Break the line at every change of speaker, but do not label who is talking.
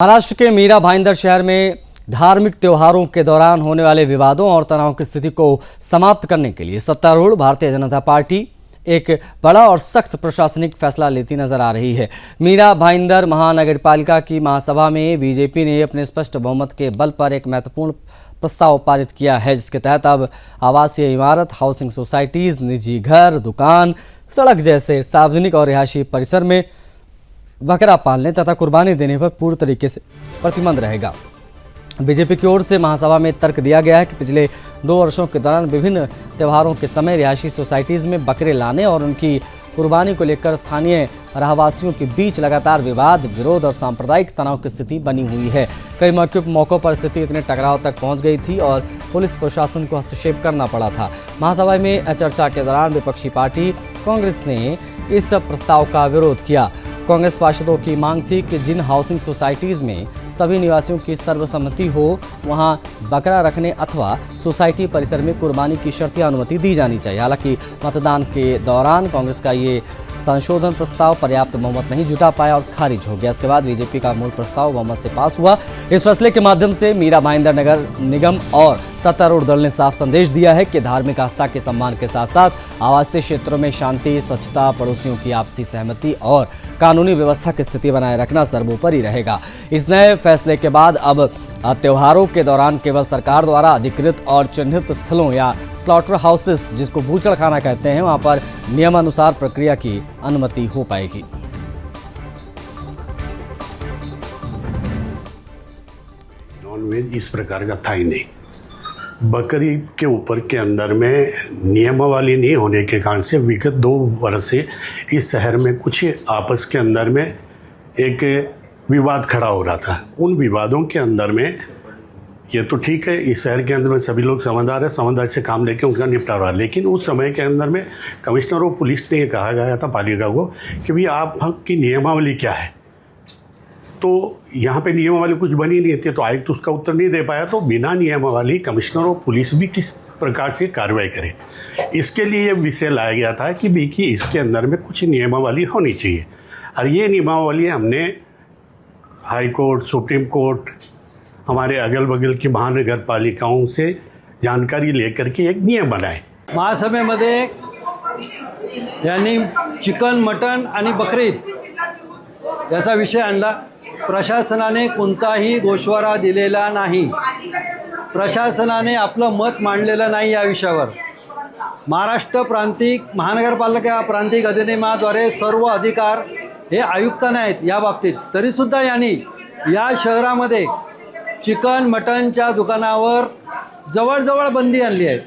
महाराष्ट्र के मीरा भाईंदर शहर में धार्मिक त्योहारों के दौरान होने वाले विवादों और तनाव की स्थिति को समाप्त करने के लिए सत्तारूढ़ भारतीय जनता पार्टी एक बड़ा और सख्त प्रशासनिक फैसला लेती नजर आ रही है। मीरा भाईंदर महानगरपालिका की महासभा में बीजेपी ने अपने स्पष्ट बहुमत के बल पर एक महत्वपूर्ण प्रस्ताव पारित किया है, जिसके तहत अब आवासीय इमारत, हाउसिंग सोसाइटीज, निजी घर, दुकान, सड़क जैसे सार्वजनिक और रिहायशी परिसर में बकरा पालने तथा कुर्बानी देने पर पूर्ण तरीके से प्रतिबंध रहेगा। बीजेपी की ओर से महासभा में तर्क दिया गया है कि पिछले 2 वर्षों के दौरान विभिन्न त्योहारों के समय रिहायशी सोसाइटीज में बकरे लाने और उनकी कुर्बानी को लेकर स्थानीय रहवासियों के बीच लगातार विवाद, विरोध और सांप्रदायिक तनाव की स्थिति बनी हुई है। कई मौकों पर स्थिति इतने टकराव तक पहुंच गई थी और पुलिस प्रशासन को हस्तक्षेप करना पड़ा था। महासभा में चर्चा के दौरान विपक्षी पार्टी कांग्रेस ने इस प्रस्ताव का विरोध किया। कांग्रेस पार्षदों की मांग थी कि जिन हाउसिंग सोसाइटीज में सभी निवासियों की सर्वसम्मति हो, वहां बकरा रखने अथवा सोसाइटी परिसर में कुर्बानी की शर्ती अनुमति दी जानी चाहिए। हालांकि मतदान के दौरान कांग्रेस का ये संशोधन प्रस्ताव पर्याप्त बहुमत नहीं जुटा पाया और खारिज हो गया। इसके बाद बीजेपी का मूल प्रस्ताव बहुमत से पास हुआ। इस फैसले के माध्यम से मीरा भाईंदर नगर निगम और सत्तारूढ़ दल ने साफ संदेश दिया है कि धार्मिक आस्था के सम्मान के साथ साथ आवासीय क्षेत्रों में शांति, स्वच्छता, पड़ोसियों की आपसी सहमति और कानूनी व्यवस्था की स्थिति बनाए रखना सर्वोपरि रहेगा। इस नए फैसले के बाद अब त्योहारों के दौरान केवल सरकार द्वारा अधिकृत और चिन्हित स्थलों या स्लॉटर हाउसेस, जिसको बूचड़खाना कहते हैं, वहां पर नियमानुसार प्रक्रिया की अनुमति हो पाएगी।
नॉनवेज इस प्रकार का था ही नहीं। बकरी के ऊपर के अंदर में नियमावली नहीं होने के कारण से विगत 2 वर्ष से इस शहर में कुछ आपस के अंदर में एक विवाद खड़ा हो रहा था। उन विवादों के अंदर में ये तो ठीक है, इस शहर के अंदर में सभी लोग समझदार है, समझदार से काम लेके उनका निपटारा। लेकिन उस समय के अंदर में कमिश्नर और पुलिस ने ये कहा गया था पालिका को कि भाई आपकी नियमावली क्या है। तो यहाँ पे नियमावली कुछ बनी नहीं थी, तो आयुक्त तो उसका उत्तर नहीं दे पाया। तो बिना नियमावली कमिश्नर और पुलिस भी किस प्रकार से कार्रवाई करे, इसके लिए ये विषय लाया गया था कि भी कि इसके अंदर में कुछ नियमावली होनी चाहिए। और ये नियमावली हमने हाई कोर्ट, सुप्रीम कोर्ट, हमारे अगल बगल की महानगर पालिकाओं से जानकारी लेकर के एक नियम बनाए।
महासभेमध्ये यांनी चिकन, मटण आणि बकरी याचा विषय आणला। प्रशासनाने कोणताही गोषवारा दिलेला नाही, प्रशासनाने आपलं मत मांडलेलं नाही या विषयावर। महाराष्ट्र प्रांतिक महानगरपालिका प्रांतिक अधिनियमाद्वारे सर्व अधिकार हे आयुक्तांना आहेत या बाबतीत। तरीसुद्धा यांनी या शहरामध्ये चिकन, मटणच्या दुकानावर जवळजवळ बंदी आणली आहे।